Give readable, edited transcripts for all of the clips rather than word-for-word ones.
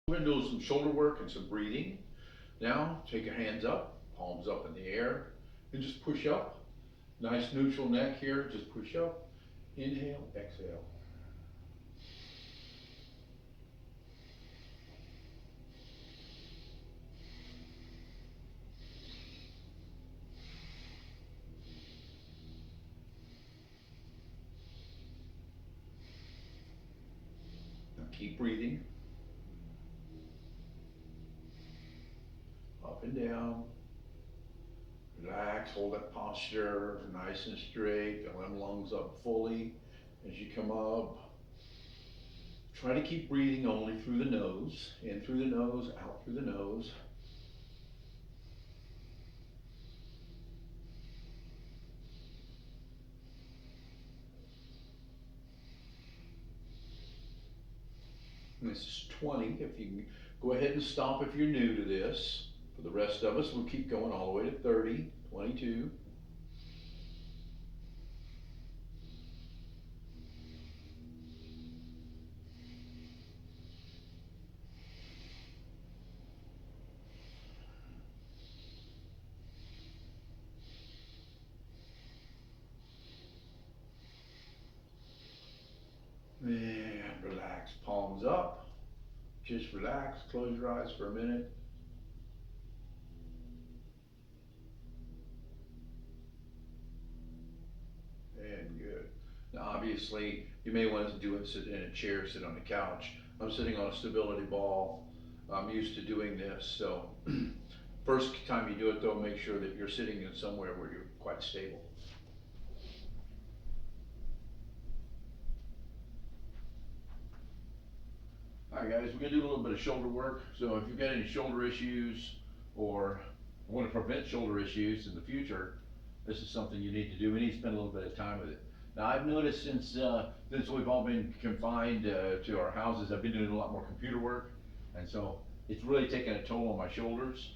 We're gonna do some shoulder work and some breathing. Now, take your hands up, palms up in the air, and just push up. Nice neutral neck here, just push up. Inhale, exhale. Now keep breathing. Up and down. Relax, hold that posture nice and straight. Fill them lungs up fully as you come up. Try to keep breathing only through the nose. In through the nose, out through the nose. And this is 20. If you go ahead and stop if you're new to this. For the rest of us, we'll keep going all the way to 30, 22. And relax, palms up. Just relax, close your eyes for a minute. And good. Now obviously, you may want to do it, sit in a chair, sit on a couch. I'm sitting on a stability ball. I'm used to doing this, so first time you do it though, make sure that you're sitting in somewhere where you're quite stable. Alright guys, we're gonna do a little bit of shoulder work. So if you've got any shoulder issues or want to prevent shoulder issues in the future, this is something you need to do. We need to spend a little bit of time with it. Now I've noticed since we've all been confined to our houses, I've been doing a lot more computer work, and so it's really taken a toll on my shoulders.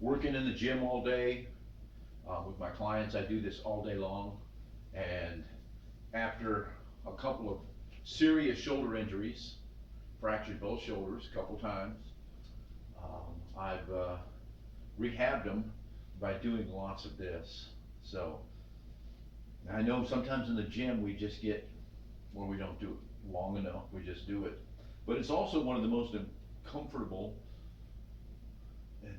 Working in the gym all day with my clients, I do this all day long, and after a couple of serious shoulder injuries, fractured both shoulders a couple times, I've rehabbed them by doing lots of this. So I know sometimes in the gym we just get, well, we don't do it long enough, we just do it. But it's also one of the most comfortable and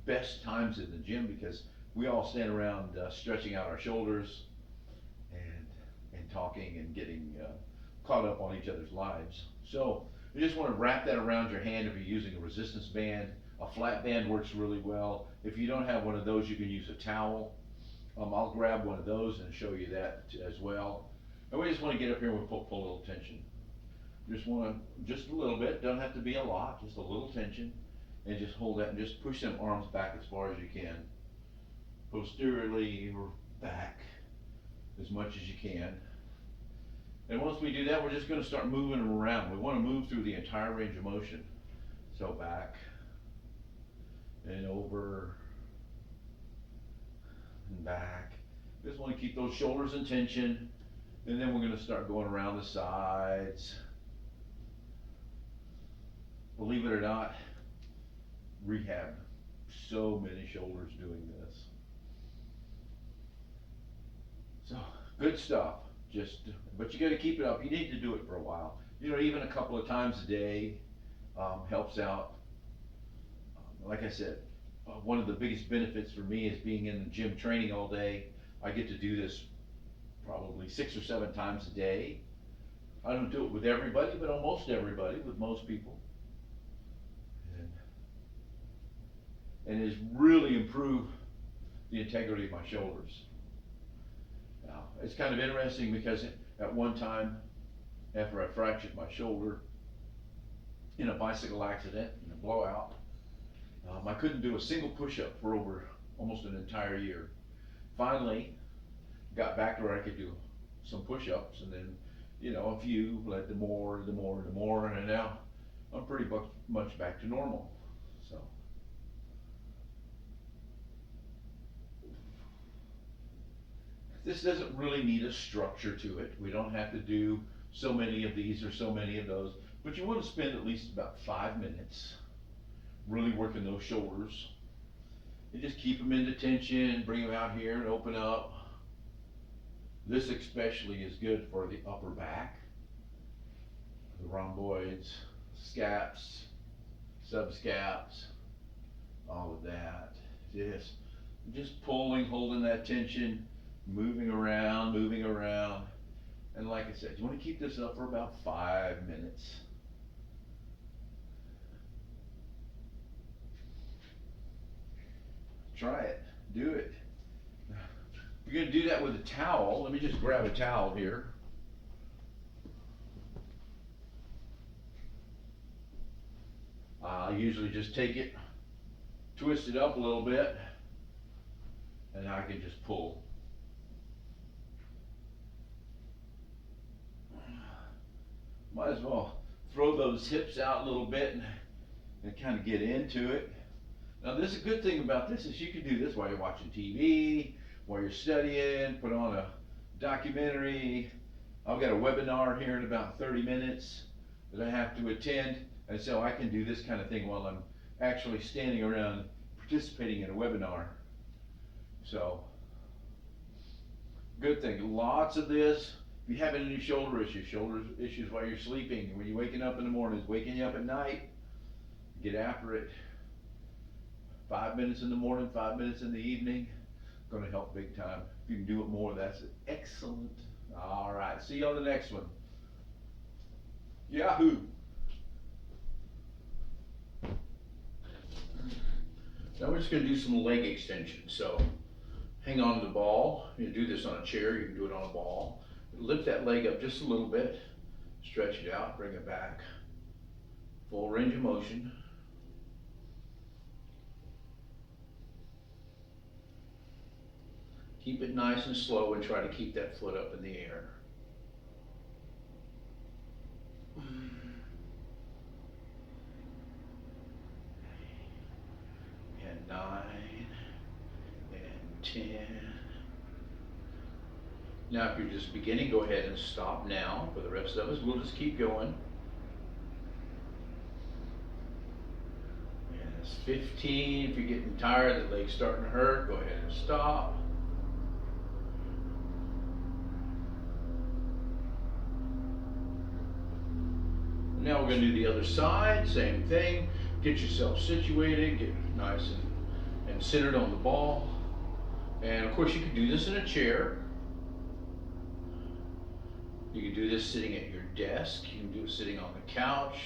best times in the gym because we all stand around stretching out our shoulders and talking and getting caught up on each other's lives. So you just want to wrap that around your hand if you're using a resistance band. A flat band works really well. If you don't have one of those, you can use a towel. I'll grab one of those and show you that as well. And we just want to get up here and pull a little tension. Just a little bit, doesn't have to be a lot, just a little tension. And just hold that and just push them arms back as far as you can. Posteriorly or back as much as you can. And once we do that, we're just going to start moving them around. We want to move through the entire range of motion. So back and over and back. Just want to keep those shoulders in tension. And then we're going to start going around the sides. Believe it or not, rehab so many shoulders doing this. So good stuff. But you got to keep it up. You need to do it for a while. You know, even a couple of times a day helps out. Like I said, one of the biggest benefits for me is being in the gym training all day. I get to do this probably 6 or 7 times a day. I don't do it with everybody, but almost everybody, with most people. And it has really improved the integrity of my shoulders. Now, it's kind of interesting because at one time, after I fractured my shoulder in a bicycle accident, in a blowout, I couldn't do a single push-up for over almost an entire year. Finally, got back to where I could do some push-ups, and then, you know, a few led to more, and now I'm pretty much back to normal. So. This doesn't really need a structure to it. We don't have to do so many of these or so many of those, But you want to spend at least about 5 minutes really working those shoulders. And just keep them into tension, bring them out here and open up. This especially is good for the upper back, the rhomboids, scaps, subscaps, all of that. Just pulling, holding that tension, moving around, moving around. And like I said, you want to keep this up for about 5 minutes. Try it, do it. You're gonna do that with a towel. Let me just grab a towel here. I usually just take it, twist it up a little bit, and I can just pull. Might as well throw those hips out a little bit and kind of get into it. Now this is a good thing about this is you can do this while you're watching TV, while you're studying, put on a documentary. I've got a webinar here in about 30 minutes that I have to attend, and so I can do this kind of thing while I'm actually standing around participating in a webinar. So, good thing, lots of this. If you have any shoulder issues while you're sleeping, when you're waking up in the mornings, waking you up at night, get after it. 5 minutes in the morning, 5 minutes in the evening, gonna help big time. If you can do it more, that's excellent. All right, see you on the next one. Yahoo! Now we're just gonna do some leg extensions. So hang on to the ball. You can do this on a chair, you can do it on a ball. Lift that leg up just a little bit, stretch it out, bring it back. Full range of motion. Keep it nice and slow and try to keep that foot up in the air. And 9 and 10. Now if you're just beginning, go ahead and stop now. For the rest of us, we'll just keep going. And it's 15. If you're getting tired, the leg's starting to hurt, go ahead and stop. Now we're going to do the other side, same thing. Get yourself situated, get nice and centered on the ball. And of course you can do this in a chair. You can do this sitting at your desk. You can do it sitting on the couch.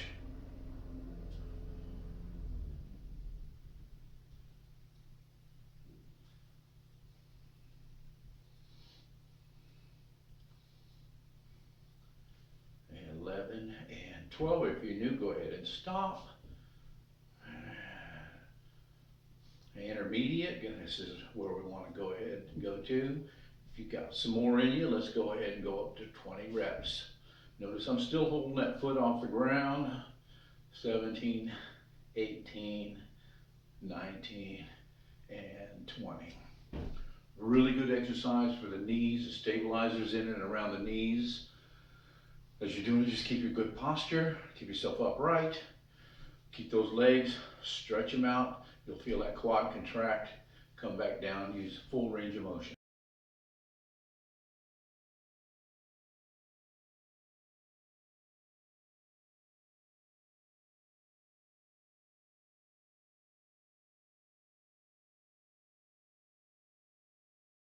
And 11 and 12. If you're new, go ahead and stop. Intermediate, this is where we want to go ahead and go to. If you've got some more in you, let's go ahead and go up to 20 reps. Notice I'm still holding that foot off the ground. 17, 18, 19, and 20. Really good exercise for the knees, the stabilizers in and around the knees. As you're doing it, just keep your good posture, keep yourself upright, keep those legs, stretch them out. You'll feel that quad contract, come back down, use full range of motion.